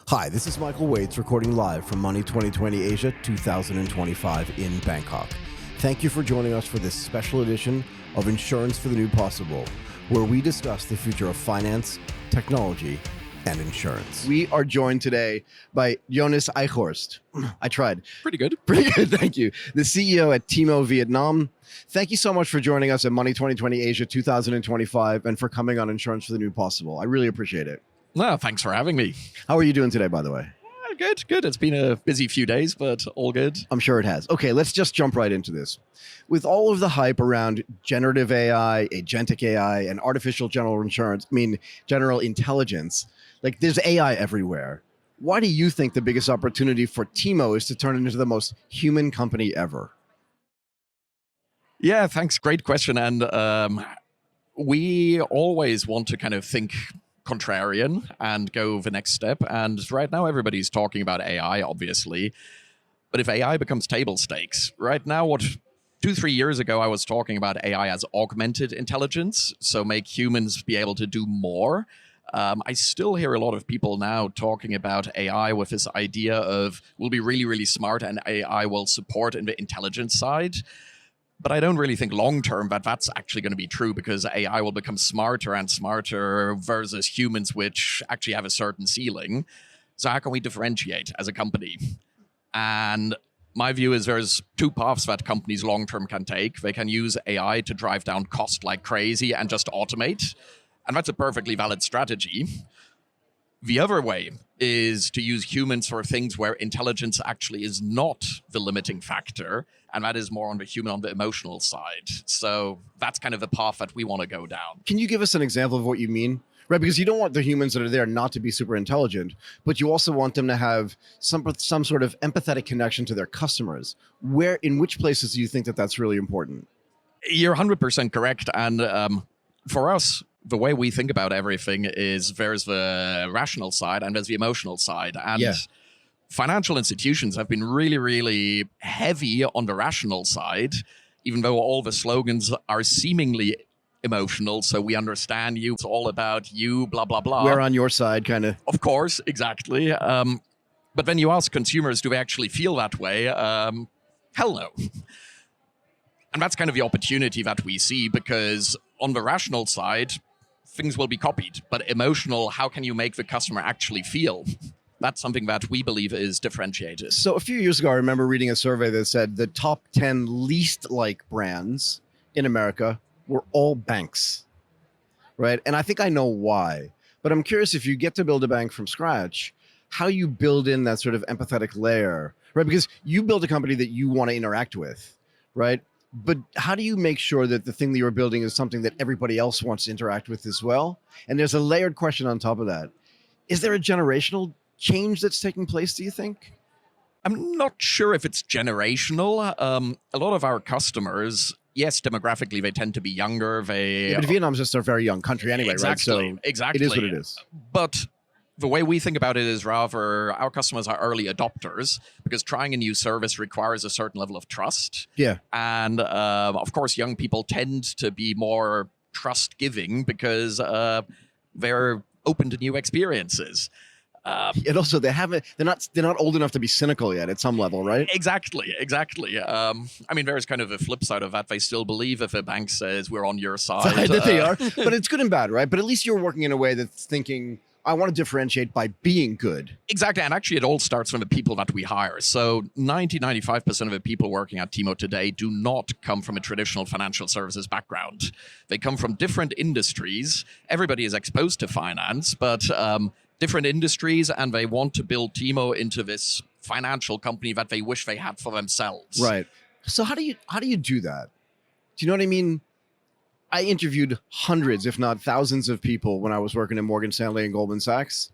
Hi, this is Michael Waits recording live from Money 2020 Asia 2025 in Bangkok. Thank you for joining us for this special edition of Insurance for the New Possible, where we discuss the future of finance, technology, and insurance. We are joined today by Jonas Eichhorst. I tried. Pretty good. Pretty good, thank you. The CEO at Timo Vietnam. Thank you so much for joining us at Money 2020 Asia 2025 and for coming on Insurance for the New Possible. I really appreciate it. No, thanks for having me. How are you doing today, by the way? Good. It's been a busy few days, but all good. I'm sure it has. Okay, let's just jump right into this. With all of the hype around generative AI, agentic AI, and artificial general intelligence, like there's AI everywhere. Why do you think the biggest opportunity for Timo is to turn it into the most human company ever? Yeah, thanks. Great question. And we always want to kind of think contrarian and go the next step. And right now, everybody's talking about AI, obviously. But if AI becomes table stakes, right now, 2-3 years ago, I was talking about AI as augmented intelligence, so make humans be able to do more. I still hear a lot of people now talking about AI with this idea of we'll be really, really smart and AI will support in the intelligence side. But I don't really think long-term that that's actually going to be true, because AI will become smarter and smarter versus humans, which actually have a certain ceiling. So how can we differentiate as a company? And my view is there's two paths that companies long-term can take. They can use AI to drive down cost like crazy and just automate. And that's a perfectly valid strategy. The other way is to use humans for things where intelligence actually is not the limiting factor, and that is more on the emotional side. So that's kind of the path that we want to go down. Can you give us an example of what you mean? Right, because you don't want the humans that are there not to be super intelligent, but you also want them to have some sort of empathetic connection to their customers. In which places do you think that that's really important? You're 100% correct. And for us, the way we think about everything is there's the rational side and there's the emotional side. And financial institutions have been really, really heavy on the rational side, even though all the slogans are seemingly emotional. So we understand you. It's all about you, blah, blah, blah. We're on your side, kind of. Of course, exactly. But when you ask consumers, do they actually feel that way? Hell no. And that's kind of the opportunity that we see, because on the rational side, things will be copied, but emotional, how can you make the customer actually feel? That's something that we believe is differentiated. So a few years ago, I remember reading a survey that said the top 10 least liked brands in America were all banks, right? And I think I know why, but I'm curious, if you get to build a bank from scratch, how you build in that sort of empathetic layer, right? Because you build a company that you want to interact with, right? But how do you make sure that the thing that you're building is something that everybody else wants to interact with as well? And there's a layered question on top of that. Is there a generational change that's taking place, do you think? I'm not sure if it's generational. A lot of our customers, yes, demographically, they tend to be younger. But Vietnam's just a very young country anyway, exactly, right? So exactly. It is what it is. But the way we think about it is rather our customers are early adopters, because trying a new service requires a certain level of trust. Yeah. And of course, young people tend to be more trust-giving because they're open to new experiences. And also, they're not old enough to be cynical yet at some level, right? Exactly. I mean, there's kind of a flip side of that. They still believe if a bank says we're on your side. That they are. But it's good and bad, right? But at least you're working in a way that's thinking, I want to differentiate by being good. Exactly. And actually, it all starts from the people that we hire. So 95% of the people working at Timo today do not come from a traditional financial services background. They come from different industries. Everybody is exposed to finance, but different industries, and they want to build Timo into this financial company that they wish they had for themselves. Right. So how do you do that? Do you know what I mean? I interviewed hundreds, if not thousands of people when I was working at Morgan Stanley and Goldman Sachs.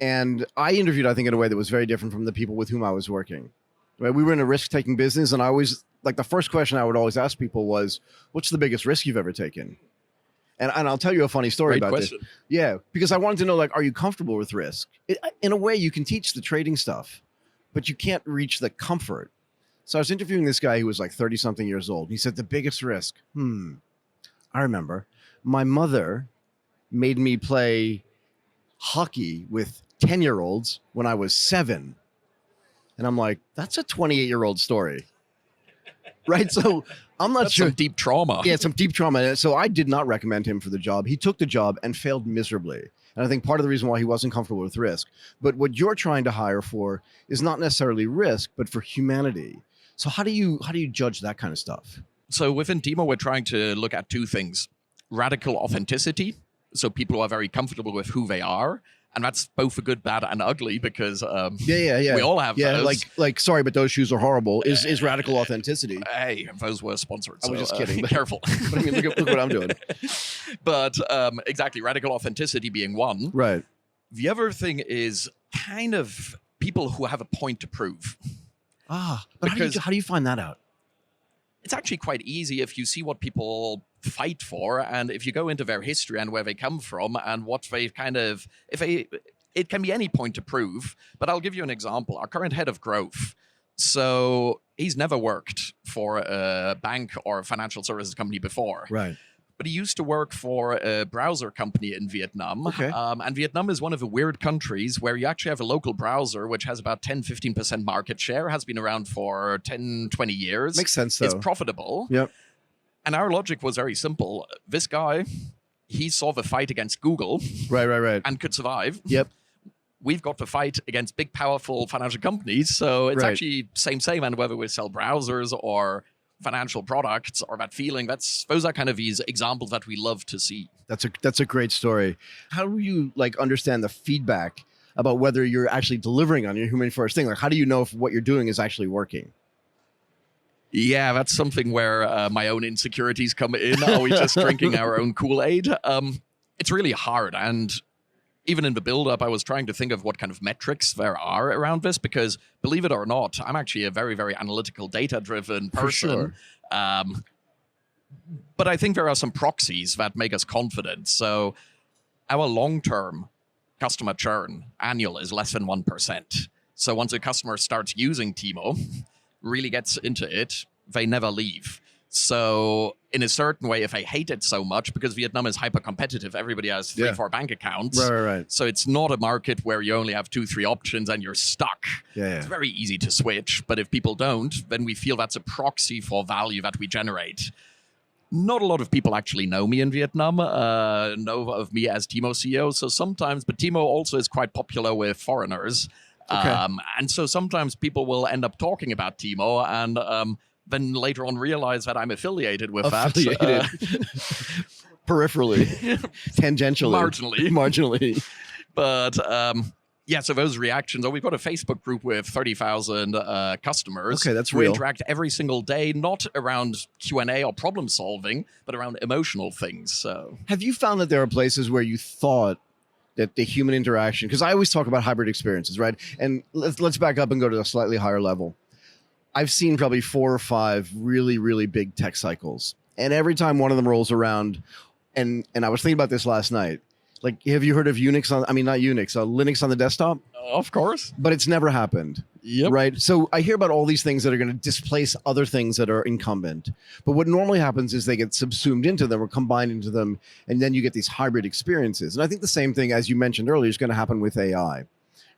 And I interviewed, I think, in a way that was very different from the people with whom I was working. Right? We were in a risk-taking business, and I always, like, the first question I would always ask people was, what's the biggest risk you've ever taken? And I'll tell you a funny story about this. Yeah, because I wanted to know, like, are you comfortable with risk? In a way, you can teach the trading stuff, but you can't reach the comfort. So I was interviewing this guy who was like 30-something years old. He said, the biggest risk. I remember. My mother made me play hockey with 10-year-olds when I was 7. And I'm like, that's a 28-year-old story. Right? So I'm not That's sure. some deep trauma. Yeah, some deep trauma. So I did not recommend him for the job. He took the job and failed miserably. And I think part of the reason why he wasn't comfortable with risk. But what you're trying to hire for is not necessarily risk, but for humanity. So how do you judge that kind of stuff? So within Timo, we're trying to look at 2 things. Radical authenticity. So people who are very comfortable with who they are. And that's both a good, bad, and ugly because we all have those. Like, sorry, but those shoes are horrible. Is radical authenticity? Hey, those were sponsored. I was just kidding. Be careful. But I mean, look what I'm doing. But exactly, radical authenticity being one. Right. The other thing is kind of people who have a point to prove. But how do you find that out? It's actually quite easy if you see what people fight for, and if you go into their history and where they come from and what they it can be any point to prove. But I'll give you an example. Our current head of growth, so he's never worked for a bank or a financial services company before. Right. But he used to work for a browser company in Vietnam. Okay. And Vietnam is one of the weird countries where you actually have a local browser, which has about 10-15% market share, has been around for 10, 20 years. Makes sense, though. It's profitable. Yep. And our logic was very simple. This guy, he saw the fight against Google. Right. And could survive. Yep. We've got the fight against big, powerful financial companies. So it's actually same. And whether we sell browsers or financial products or that feeling, those are kind of these examples that we love to see. That's a great story. How do you understand the feedback about whether you're actually delivering on your human first thing? Like, how do you know if what you're doing is actually working? Yeah, that's something where my own insecurities come in. Are we just drinking our own Kool-Aid? It's really hard. And even in the build-up, I was trying to think of what kind of metrics there are around this, because believe it or not, I'm actually a very, very analytical, data-driven person. For sure. But I think there are some proxies that make us confident. So our long-term customer churn annual is less than 1%. So once a customer starts using Timo, really gets into it, they never leave. So in a certain way, if I hate it so much, because Vietnam is hyper competitive, everybody has 3-4 bank accounts. Right. So it's not a market where you only have 2-3 options and you're stuck. Yeah. It's very easy to switch. But if people don't, then we feel that's a proxy for value that we generate. Not a lot of people actually know me in Vietnam, know of me as Timo CEO. So sometimes, but Timo also is quite popular with foreigners. Okay. And so sometimes people will end up talking about Timo and then later on realize that I'm affiliated with that. Peripherally. Tangentially. Marginally. But so those reactions. We've got a Facebook group with 30,000 customers. Okay, that's real. We real. interact every single day, not around Q&A or problem solving, but around emotional things. So, have you found that there are places where you thought that the human interaction, because I always talk about hybrid experiences, right? And let's back up and go to a slightly higher level. I've seen probably 4 or 5 really, really big tech cycles. And every time one of them rolls around, and I was thinking about this last night, like, have you heard of Linux on the desktop? Of course. But it's never happened. Yep. Right? So I hear about all these things that are going to displace other things that are incumbent. But what normally happens is they get subsumed into them or combined into them, and then you get these hybrid experiences. And I think the same thing, as you mentioned earlier, is going to happen with AI,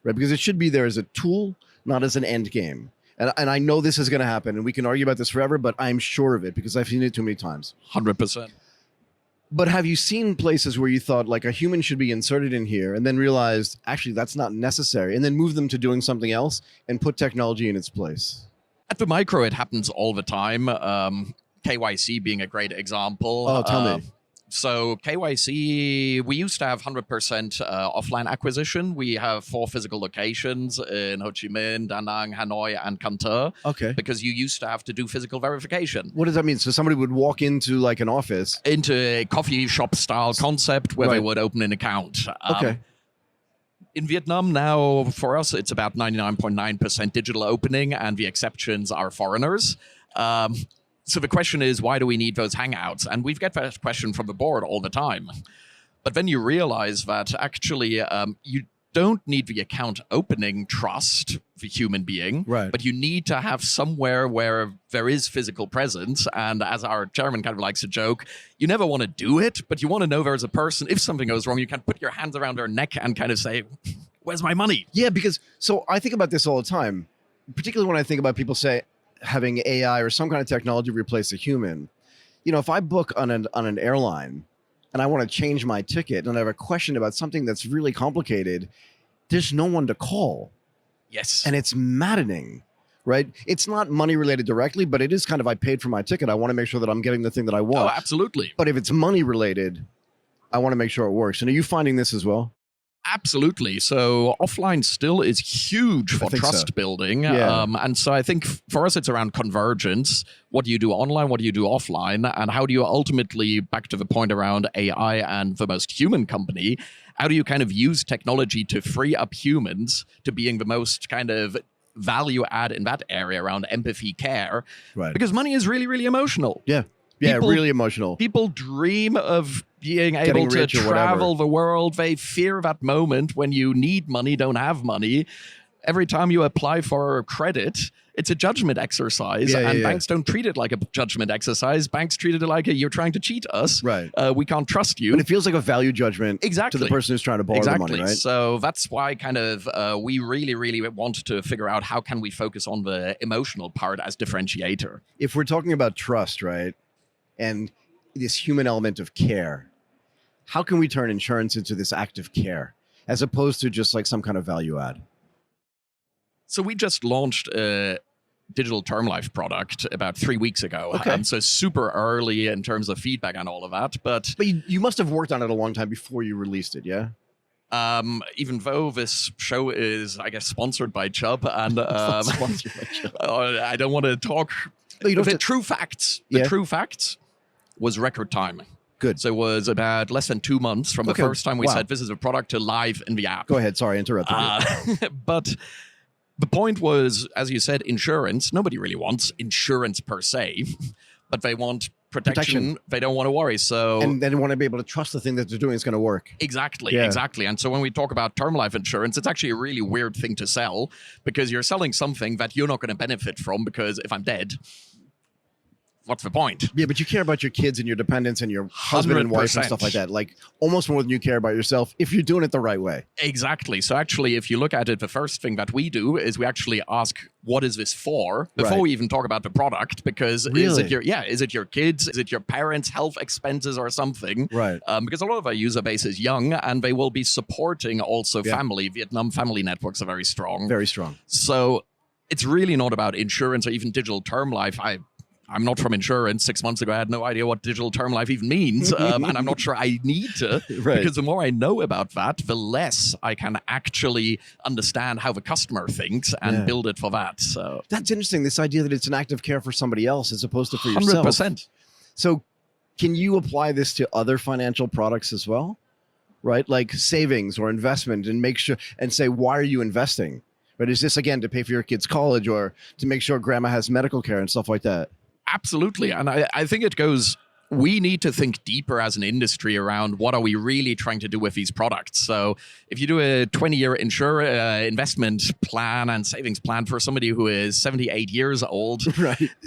right? Because it should be there as a tool, not as an end game. And I know this is going to happen, and we can argue about this forever, but I'm sure of it because I've seen it too many times. 100%. But have you seen places where you thought like a human should be inserted in here and then realized actually that's not necessary, and then move them to doing something else and put technology in its place? At the micro, it happens all the time. KYC being a great example. Oh, tell me. So KYC, we used to have 100% offline acquisition. We have 4 physical locations in Ho Chi Minh, Da Nang, Hanoi, and Can Tho. Okay. Because you used to have to do physical verification. What does that mean? So somebody would walk into like an office? Into a coffee shop style concept where they would open an account. Okay. In Vietnam now, for us, it's about 99.9% digital opening, and the exceptions are foreigners. So the question is, why do we need those hangouts? And we've got that question from the board all the time. But then you realize that actually you don't need the account opening trust, the human being, right? But you need to have somewhere where there is physical presence. And as our chairman kind of likes to joke, you never want to do it, but you want to know there's a person. If something goes wrong, you can put your hands around their neck and kind of say, Where's my money? Yeah, because so I think about this all the time, particularly when I think about people say having AI or some kind of technology replace a human. You know, if I book on an airline and I want to change my ticket and I have a question about something that's really complicated, there's no one to call. Yes. And it's maddening, right? It's not money related directly, but it is kind of, I paid for my ticket. I want to make sure that I'm getting the thing that I want. Oh, absolutely. But if it's money related, I want to make sure it works. And are you finding this as well? Absolutely. So offline still is huge for trust building. Yeah. And so I think for us, it's around convergence. What do you do online? What do you do offline? And how do you ultimately, back to the point around AI and the most human company, how do you kind of use technology to free up humans to being the most kind of value add in that area around empathy, care? Right. Because money is really, really emotional. Yeah. Yeah, really emotional. People dream of being able to travel the world. They fear that moment when you need money, don't have money. Every time you apply for credit, it's a judgment exercise, and banks don't treat it like a judgment exercise. Banks treat it like you're trying to cheat us. Right. We can't trust you. But it feels like a value judgment to the person who's trying to borrow the money, right? So that's why kind of we really, really want to figure out how can we focus on the emotional part as differentiator. If we're talking about trust, right, and this human element of care, how can we turn insurance into this act of care as opposed to just like some kind of value add? So we just launched a digital term life product about 3 weeks ago. Okay. So super early in terms of feedback and all of that. But you must have worked on it a long time before you released it, yeah? Even though this show is, I guess, sponsored by Chubb, and Sponsored by Chubb. I don't want to talk. No, you don't the true facts. The true facts was record time. Good. So it was about less than 2 months from the first time we said this is a product to live in the app. Go ahead. Sorry, I interrupted you. But the point was, as you said, insurance. Nobody really wants insurance per se, but they want protection. They don't want to worry. So and they want to be able to trust the thing that they're doing is going to work. Exactly. And so when we talk about term life insurance, it's actually a really weird thing to sell because you're selling something that you're not going to benefit from, because if I'm dead, what's the point? Yeah, but you care about your kids and your dependents and your husband and wife and stuff like that. Like almost more than you care about yourself if you're doing it the right way. Exactly. So actually, if you look at it, the first thing that we do is we actually ask, what is this for? Before we even talk about the product, because is it your kids? Is it your parents' health expenses or something? Right. Because a lot of our user base is young and they will be supporting also family. Vietnam family networks are very strong. Very strong. So it's really not about insurance or even digital term life. I'm not from insurance. 6 months ago, I had no idea what digital term life even means. And I'm not sure I need to, because the more I know about that, the less I can actually understand how the customer thinks and build it for that. So that's interesting. This idea that it's an act of care for somebody else as opposed to for yourself. 100%. So can you apply this to other financial products as well? Right? Like savings or investment, and make sure and say, why are you investing? But is this, again, to pay for your kids' college or to make sure grandma has medical care and stuff like that? Absolutely. And I think it goes, we need to think deeper as an industry around what are we really trying to do with these products. So if you do a 20-year investment plan and savings plan for somebody who is 78 years old,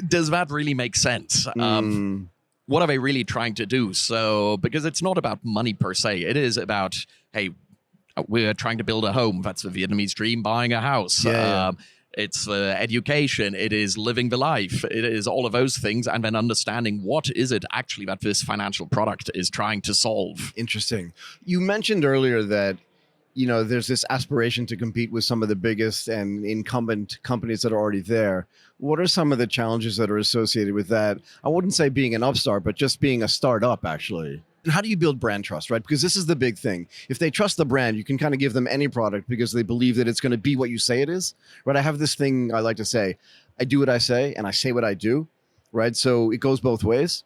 does that really make sense? What are they really trying to do? So, because it's not about money per se. It is about, hey, we're trying to build a home. That's the Vietnamese dream, buying a house. It's education. It is living the life. It is all of those things. And then understanding what is it actually that this financial product is trying to solve. Interesting. You mentioned earlier that, you know, there's this aspiration to compete with some of the biggest and incumbent companies that are already there. What are some of the challenges that are associated with that? I wouldn't say being an upstart, but just being a startup, actually. And how do you build brand trust, right? Because this is the big thing. If they trust the brand, you can kind of give them any product because they believe that it's going to be what you say it is, right? I have this thing I like to say, I do what I say and I say what I do, right? So it goes both ways.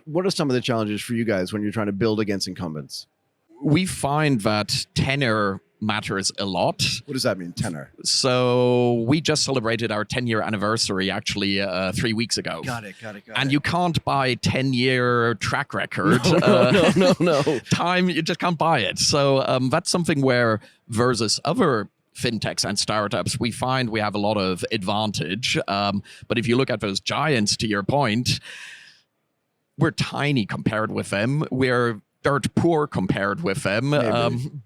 What are some of the challenges for you guys when you're trying to build against incumbents? We find that tenure matters a lot. What does that mean, tenor? So we just celebrated our 10-year anniversary actually 3 weeks ago. Got it. And you can't buy 10-year track record. No. Time, you just can't buy it. So that's something where versus other fintechs and startups, we find we have a lot of advantage. But if you look at those giants, to your point, we're tiny compared with them. We're dirt poor compared with them.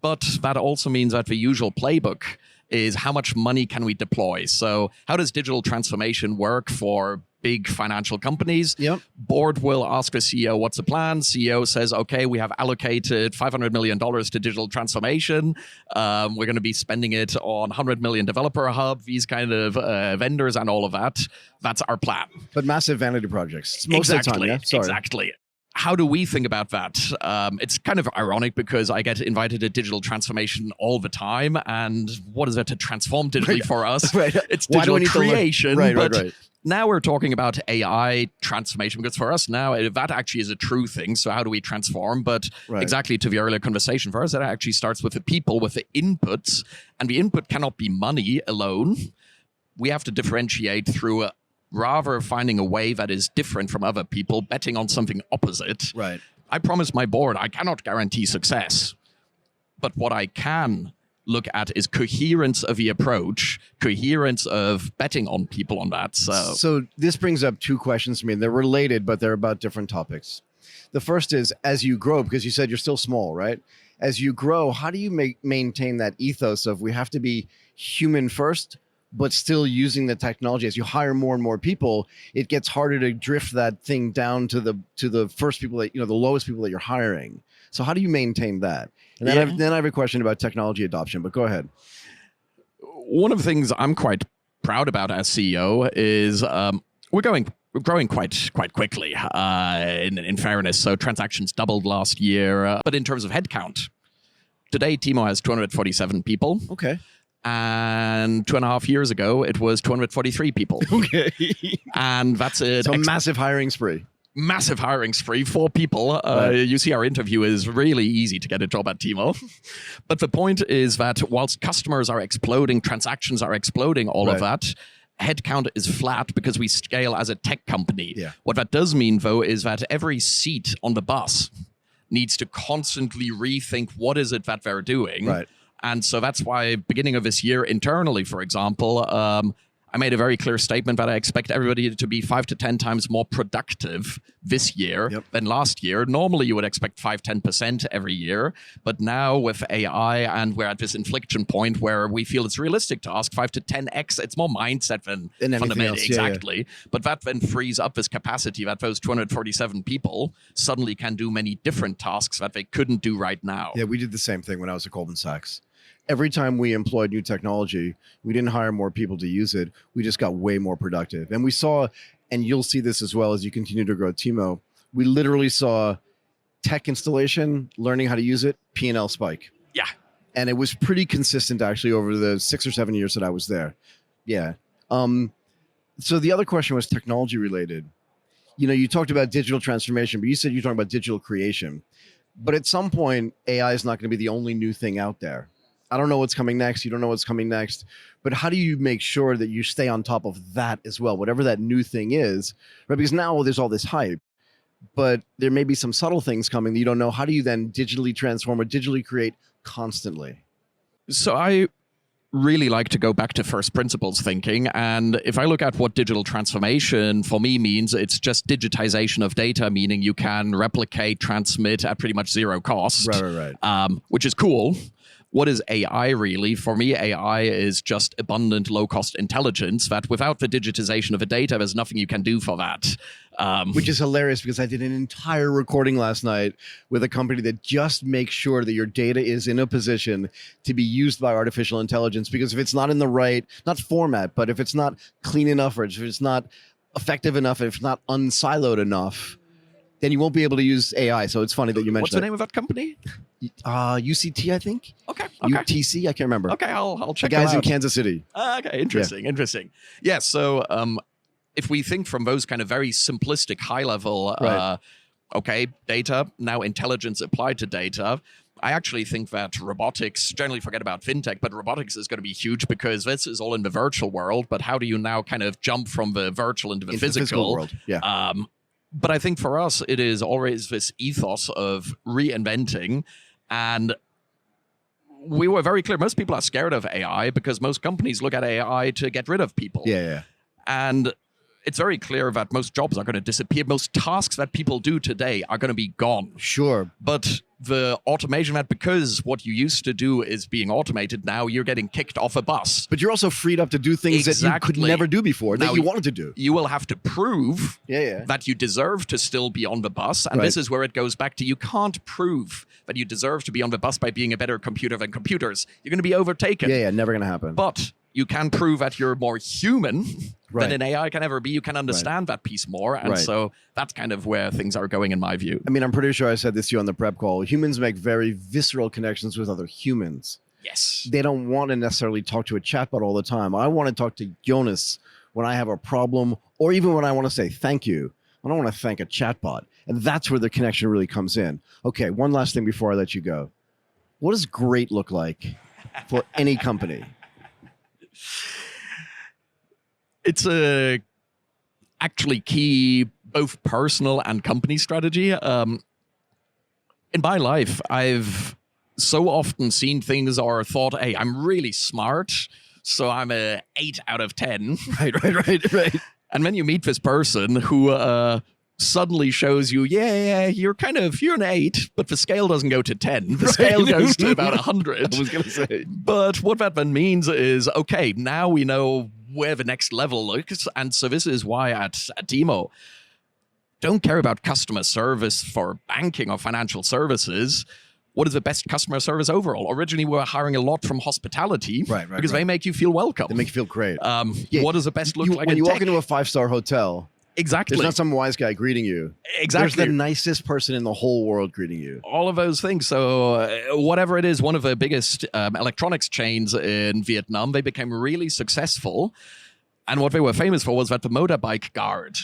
But that also means that the usual playbook is how much money can we deploy? So how does digital transformation work for big financial companies? Yep. Board will ask the CEO, what's the plan? CEO says, okay, we have allocated $500 million to digital transformation. We're going to be spending it on 100 million developer hub, these kind of vendors and all of that. That's our plan. But massive vanity projects. It's most of the time, yeah? Sorry. Exactly. How do we think about that? It's kind of ironic because I get invited to digital transformation all the time. And what is it to transform digitally for us? Right. It's digital creation. Right. Now we're talking about AI transformation because for us now, that actually is a true thing. So how do we transform? But exactly to the earlier conversation, for us, that actually starts with the people, with the inputs. And the input cannot be money alone. We have to differentiate through rather finding a way that is different from other people, betting on something opposite. Right. I promised my board I cannot guarantee success. But what I can look at is coherence of the approach, coherence of betting on people on that. So this brings up two questions to me, and they're related, but they're about different topics. The first is, as you grow, because you said you're still small, right? As you grow, how do you maintain that ethos of we have to be human first, but still using the technology? As you hire more and more people, it gets harder to drift that thing down to the first people that, the lowest people that you're hiring. So how do you maintain that? And then I have a question about technology adoption, but go ahead. One of the things I'm quite proud about as CEO is we're growing quite quickly, in fairness. So transactions doubled last year. But in terms of headcount, today Timo has 247 people. Okay. And 2.5 years ago, it was 243 people. Okay. And that's it. So massive hiring spree. Massive hiring spree, 4 people. You see, our interview is really easy to get a job at Timo. But the point is that whilst customers are exploding, transactions are exploding, all of that, headcount is flat because we scale as a tech company. Yeah. What that does mean, though, is that every seat on the bus needs to constantly rethink what is it that they're doing. Right. And so that's why beginning of this year internally, for example, I made a very clear statement that I expect everybody to be 5 to 10 times more productive this year than last year. Normally, you would expect 5-10% every year. But now with AI, and we're at this inflection point where we feel it's realistic to ask 5 to 10x. It's more mindset than fundamental. Exactly. But that then frees up this capacity that those 247 people suddenly can do many different tasks that they couldn't do right now. Yeah, we did the same thing when I was at Goldman Sachs. Every time we employed new technology, we didn't hire more people to use it. We just got way more productive. And we saw, and you'll see this as well as you continue to grow Timo, we literally saw tech installation, learning how to use it, P&L spike. Yeah. And it was pretty consistent actually over the 6 or 7 years that I was there. Yeah. So the other question was technology related. You talked about digital transformation, but you said you're talking about digital creation. But at some point, AI is not going to be the only new thing out there. I don't know what's coming next. You don't know what's coming next. But how do you make sure that you stay on top of that as well, whatever that new thing is? Right? Because now there's all this hype, but there may be some subtle things coming that you don't know. How do you then digitally transform or digitally create constantly? So I really like to go back to first principles thinking. And if I look at what digital transformation for me means, it's just digitization of data, meaning you can replicate, transmit at pretty much zero cost, right. Which is cool. What is AI really? For me, AI is just abundant low-cost intelligence that without the digitization of the data, there's nothing you can do for that. Which is hilarious because I did an entire recording last night with a company that just makes sure that your data is in a position to be used by artificial intelligence. Because if it's not in the right, not format, but if it's not clean enough, or if it's not effective enough, if it's not unsiloed enough, then you won't be able to use AI. So it's funny that you mentioned What's the name of that company? UCT, I think. Okay. UTC, I can't remember. Okay, I'll check the guys it out. in Kansas City. Okay, interesting. Yeah, so if we think from those kind of very simplistic, high-level, data, now intelligence applied to data, I actually think that robotics, generally forget about fintech, but robotics is going to be huge because this is all in the virtual world. But how do you now kind of jump from the virtual into the physical world? Yeah. But I think for us, it is always this ethos of reinventing. And we were very clear. Most people are scared of AI because most companies look at AI to get rid of people. Yeah. And it's very clear that most jobs are going to disappear. Most tasks that people do today are going to be gone. Sure. But the automation that because what you used to do is being automated, now you're getting kicked off a bus. But you're also freed up to do things that you could never do before, that you wanted to do. You will have to prove that you deserve to still be on the bus. And this is where it goes back to, you can't prove that you deserve to be on the bus by being a better computer than computers. You're going to be overtaken. Yeah, never going to happen. But you can prove that you're more human than an AI can ever be. You can understand that piece more. And so that's kind of where things are going, in my view. I mean, I'm pretty sure I said this to you on the prep call. Humans make very visceral connections with other humans. Yes. They don't want to necessarily talk to a chatbot all the time. I want to talk to Jonas when I have a problem, or even when I want to say thank you. I don't want to thank a chatbot. And that's where the connection really comes in. Okay, one last thing before I let you go. What does great look like for any company? It's a actually key, both personal and company strategy. In my life, I've so often seen things or thought, hey, I'm really smart, so I'm a 8 out of 10. Right. And then you meet this person who suddenly shows you, you're an 8, but the scale doesn't go to 10. The scale goes to about 100. I was going to say. But what that then means is, okay, now we know where the next level looks. And so this is why at Timo, don't care about customer service for banking or financial services. What is the best customer service overall? Originally, we were hiring a lot from hospitality because they make you feel welcome. They make you feel great. What does the best look like when you tech? walk into a 5-star hotel? Exactly. There's not some wise guy greeting you. Exactly. There's the nicest person in the whole world greeting you. All of those things. So whatever it is, one of the biggest electronics chains in Vietnam, they became really successful. And what they were famous for was that the motorbike guard,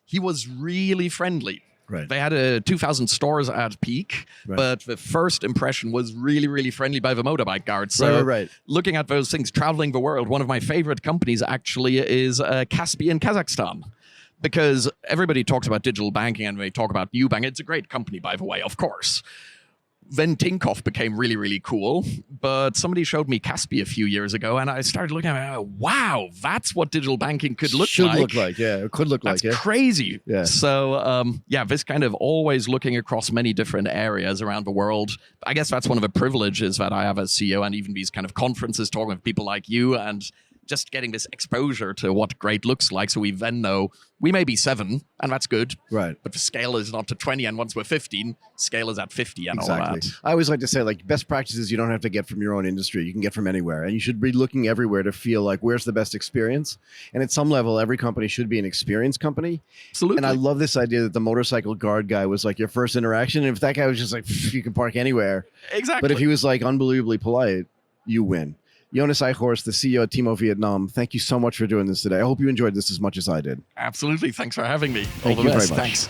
he was really friendly. Right. They had 2,000 stores at peak, but the first impression was really, really friendly by the motorbike guard. So looking at those things, traveling the world, one of my favorite companies actually is Kaspi in Kazakhstan. Because everybody talks about digital banking and they talk about Nubank. It's a great company, by the way, of course. Then Tinkoff became really, really cool. But somebody showed me Kaspi a few years ago, and I started looking at it. Wow, that's what digital banking could look like. Should look like, yeah. It could look like, yeah. That's crazy. Yeah. So, this kind of always looking across many different areas around the world. I guess that's one of the privileges that I have as CEO, and even these kind of conferences, talking with people like you, and just getting this exposure to what great looks like, so we then know we may be 7, and that's good. Right. But the scale is not to 20, and once we're 15, scale is at 50 and all that. I always like to say, like, best practices you don't have to get from your own industry. You can get from anywhere. And you should be looking everywhere to feel like, where's the best experience? And at some level, every company should be an experience company. Absolutely. And I love this idea that the motorcycle guard guy was like your first interaction. And if that guy was just like, you can park anywhere. Exactly. But if he was like unbelievably polite, you win. Jonas Eichhorst, the CEO of Timo Vietnam, thank you so much for doing this today. I hope you enjoyed this as much as I did. Absolutely. Thanks for having me. Thank you very much. Thanks.